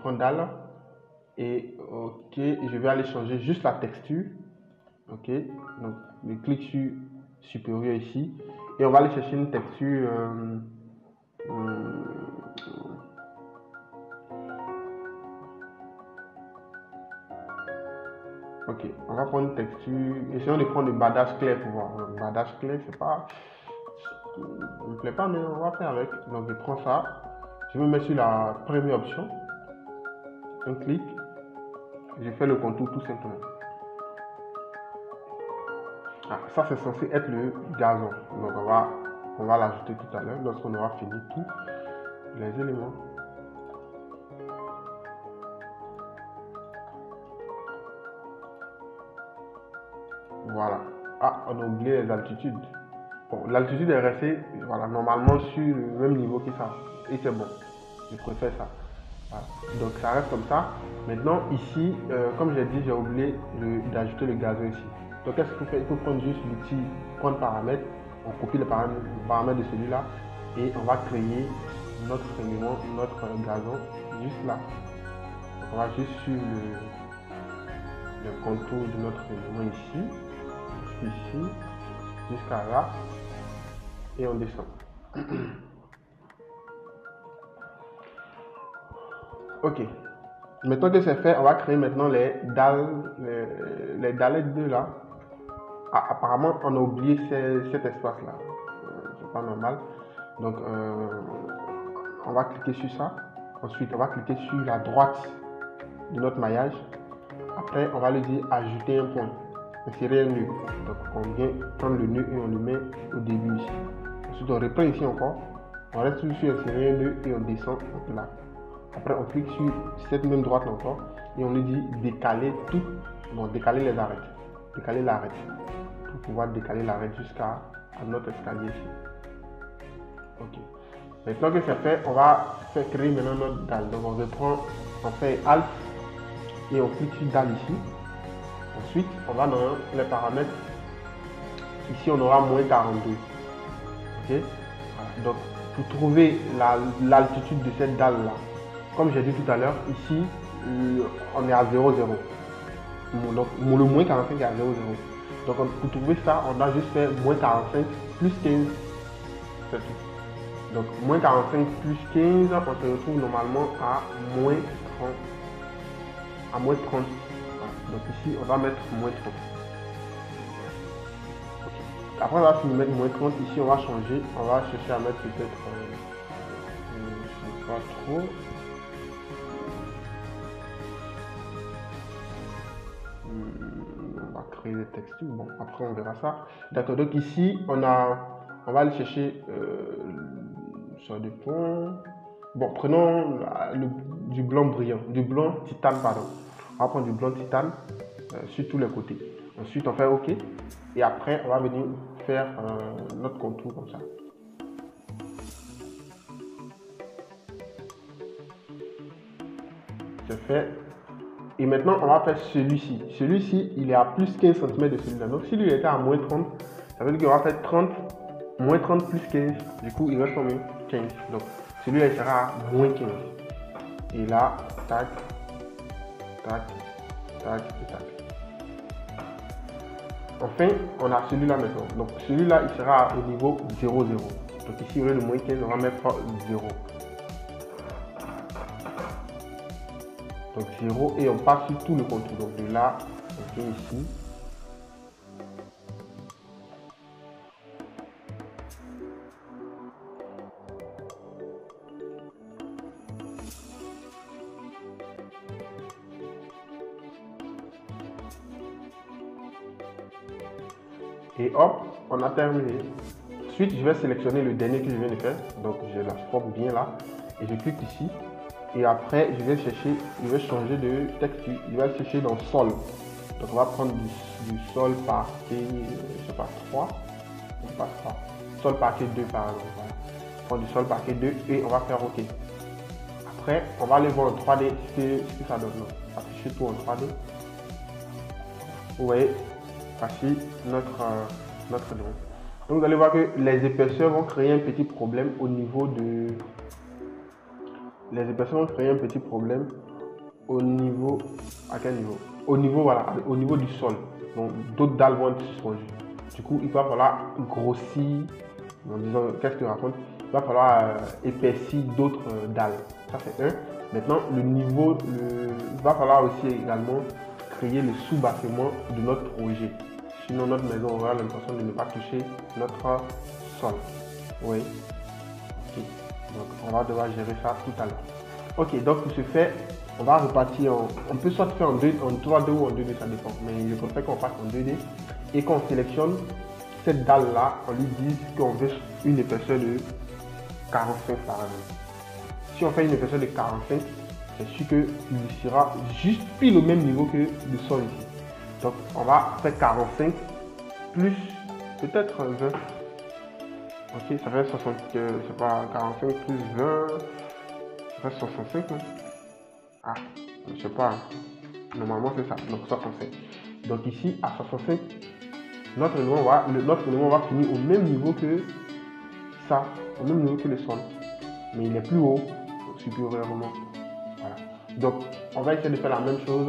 prends dalle et ok, je vais aller changer juste la texture. Ok, donc je clique sur supérieur ici et on va aller chercher une texture. Ok, on va prendre une texture. Essayons de prendre le badage clair pour voir. Le badage clair, c'est pas. Ça ne me plaît pas, mais on va faire avec. Donc je prends ça. Je me mets sur la première option. Un clic. Je fais le contour tout simplement. Ah, ça c'est censé être le gazon. Donc on va l'ajouter tout à l'heure lorsqu'on aura fini tous les éléments. Voilà. Ah, on a oublié les altitudes. Bon, l'altitude est restée voilà, normalement sur le même niveau que ça. Et c'est bon. Je préfère ça. Voilà. Donc ça reste comme ça. Maintenant ici, comme j'ai dit, j'ai oublié d'ajouter le gazon ici. Donc qu'est-ce qu'il faut faire? Il faut prendre juste l'outil prendre paramètres. On copie le paramètre de celui-là et on va créer notre élément, notre gazon juste là. Donc on va juste suivre le contour de notre élément ici, jusqu'à là et on descend. Ok. Maintenant que c'est fait, on va créer maintenant les dalles, les dallettes 2 là. Ah, apparemment, on a oublié cet espace là. C'est pas normal. Donc, on va cliquer sur ça. Ensuite, on va cliquer sur la droite de notre maillage. Après, on va lui dire ajouter un point. Insérer un nœud. Donc, on vient prendre le nœud et on le met au début ici. Ensuite, on reprend ici encore. On reste sur insérer un nœud et on descend là. Après, on clique sur cette même droite encore et on lui dit décaler tout. Bon, décaler les arêtes. Décaler l'arête. Pour pouvoir décaler l'arête jusqu'à notre escalier ici. Ok. Maintenant que c'est fait, on va faire créer maintenant notre dalle. Donc, on reprend, on fait Alt et on clique sur dalle ici. Ensuite, on va dans les paramètres. Ici, on aura moins 42. Ok. Voilà. Donc, pour trouver l'altitude de cette dalle là, comme j'ai dit tout à l'heure, ici, on est à 0,0. Donc, le moins 45 est à 0,0. Donc, pour trouver ça, on a juste fait moins 45 plus 15. C'est tout. Donc, moins 45 plus 15, on se retrouve normalement à moins 30. À moins 30. Voilà. Donc, ici, on va mettre moins 30. Okay. Après, on va finir de mettre moins 30. Ici, on va changer. On va chercher à mettre peut-être. Je ne sais pas trop. On va créer des textures. Bon, après on verra ça. D'accord, donc ici on va aller chercher sur des points. Bon, prenons du blanc brillant, du blanc titane, pardon. On va prendre du blanc titane sur tous les côtés. Ensuite on fait OK. Et après on va venir faire notre contour comme ça. C'est fait. Et maintenant, on va faire celui-ci. Celui-ci, il est à plus 15 cm de celui-là. Donc, si lui était à moins 30, ça veut dire qu'on va faire 30, moins 30 plus 15. Du coup, il reste combien? 15. Donc, celui-là, il sera à moins 15. Et là, tac, tac, tac et tac. Enfin, on a celui-là maintenant. Donc, celui-là, il sera au niveau 0, 0. Donc, ici, au lieu de moins 15, on va mettre 0. Donc 0 et on passe sur tout le contour. Donc de là, on vient ici. Et hop, on a terminé. Ensuite, je vais sélectionner le dernier que je viens de faire. Donc je la forme bien là. Et je clique ici. Et après, je vais changer de texture. Je vais chercher dans sol. Donc, on va prendre du sol parquet, je sais pas, 3. On passe 3. Sol parquet 2, par exemple. Voilà. On prend du sol parquet 2 et on va faire OK. Après, on va aller voir en 3D ce que ça donne. Afficher tout en 3D. Vous voyez, voici notre nom. Donc, vous allez voir que les épaisseurs vont créer un petit problème au niveau de. Les épaisseurs vont créer un petit problème au niveau, à quel niveau? Au niveau, voilà, au niveau du sol. Donc d'autres dalles vont être suspendues. Du coup, il va falloir grossir, disons, qu'est-ce que je raconte? Il va falloir épaissir d'autres dalles. Ça c'est un. Maintenant, le niveau, il va falloir aussi également créer le sous-bâtiment de notre projet. Sinon, notre maison aura l'impression de ne pas toucher notre sol. Oui. Okay. Donc, on va devoir gérer ça tout à l'heure. Ok, donc pour ce fait, on va repartir on peut soit faire en 3D ou en 2D, ça dépend. Mais je préfère qu'on fasse en 2D et qu'on sélectionne cette dalle-là, on lui dit qu'on veut une épaisseur de 45 par exemple. Si on fait une épaisseur de 45, c'est sûr qu'il sera juste pile au même niveau que le sol ici. Donc on va faire 45 plus peut-être 20. Ok, ça fait 60, c'est pas 45 plus 20, ça fait 65. Non? Ah, je sais pas. Normalement c'est ça, donc 65. Donc ici à 65, notre élément va finir au même niveau que ça, au même niveau que le sol. Mais il est plus haut, supérieurement. Voilà. Donc on va essayer de faire la même chose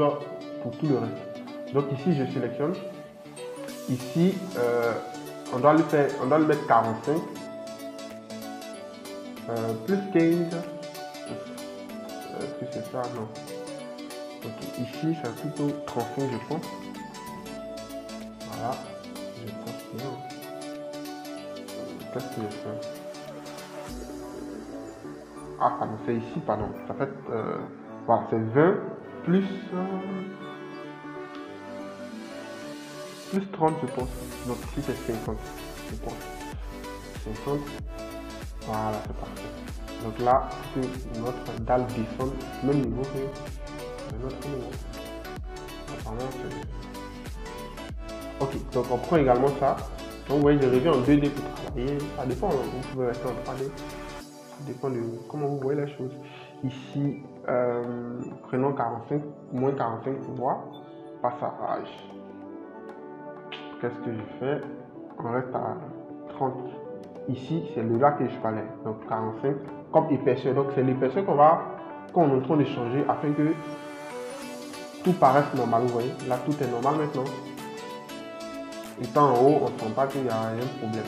pour tout le reste. Donc ici je sélectionne. Ici on doit le mettre 45 plus 15. Est-ce que c'est ça? Non. Ok, ici c'est plutôt 35 je pense. Voilà. Je pense que non. Qu'est-ce que je fais? Ah pardon, c'est ici, pardon. Ça fait voilà, c'est 20 plus 30 je pense. Donc ici c'est 50 je pense. 50. Voilà, c'est parfait. Donc là, que notre dalle descend au même niveau que notre niveau. Apparemment, ok, donc on prend également ça. Donc vous voyez, je reviens en 2D pour travailler. Ça dépend, vous pouvez rester en 3D. Ça dépend de comment vous voyez la chose. Ici, prenons 45, moins 45 pour voir. Passage. Qu'est-ce que je fais? On reste à 30. Ici, c'est le là que je fallait. Donc 45 comme épaisseur. Donc c'est l'épaisseur qu'on est en train de changer afin que tout paraisse normal. Vous voyez, là tout est normal maintenant. Étant en haut, on ne sent pas qu'il y a un problème.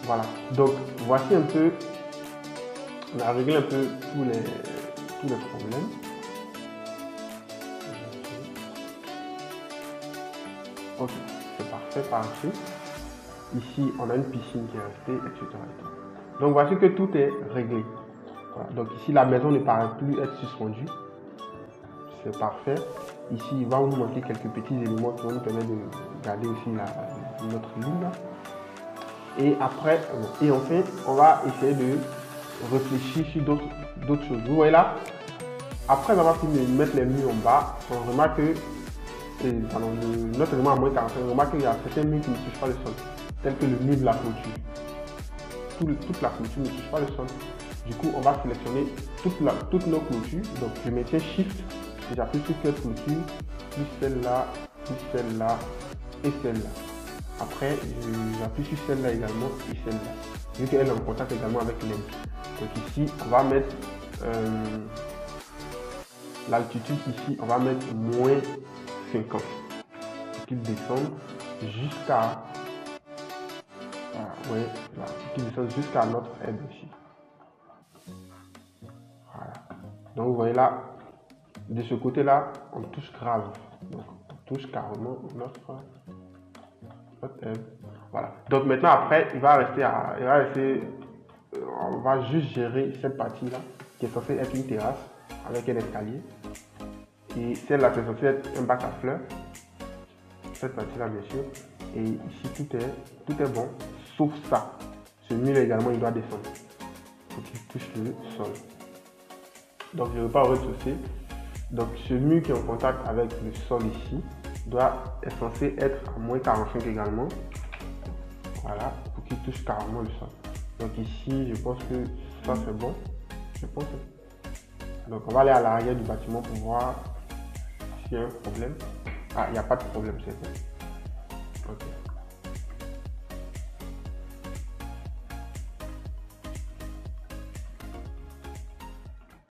Voilà. Donc voici un peu, on a réglé un peu tous les problèmes. Ok, c'est parfait par ici. Ici, on a une piscine qui est restée, etc. Donc voici que tout est réglé. Voilà. Donc ici, la maison ne paraît plus être suspendue. C'est parfait. Ici, il va nous manquer quelques petits éléments qui vont nous permettre de garder aussi notre ligne. Et après, et enfin, on va essayer de réfléchir sur d'autres choses. Vous voyez là, après avoir fini de mettre les murs en bas, on remarque que notre élément à moins 45, on remarque qu'il y a certains murs qui ne touchent pas le sol, tel que le mur de la clôture. Toute la clôture ne touche pas le sol. Du coup, on va sélectionner toutes nos clôtures. Donc, je maintiens Shift et j'appuie sur cette clôture, plus celle-là, et celle-là. Après, j'appuie sur celle-là également et celle-là, vu qu'elle est en contact également avec l'aile. Donc ici, on va mettre l'altitude ici, on va mettre moins 50. Pour qu'il descende jusqu'à qu'il descende jusqu'à notre aide ici. Voilà. Donc vous voyez là, de ce côté-là, on touche grave. Donc on touche carrément notre aide. Voilà. Donc maintenant après, on va juste gérer cette partie-là, qui est censée être une terrasse avec un escalier. Et celle-là, c'est censé être un bac à fleurs. Cette partie-là, bien sûr. Et ici, tout est bon, sauf ça. Ce mur également, il doit descendre. Il faut qu'il touche le sol. Donc, je ne veux pas rez-de-chaussée. Donc, ce mur qui est en contact avec le sol ici, est censé être à moins 45 également. Voilà, pour qu'il touche carrément le sol. Donc ici, je pense que ça c'est bon. Je pense. Donc on va aller à l'arrière du bâtiment pour voir s'il y a un problème. Ah, il n'y a pas de problème, c'est bon. Ok.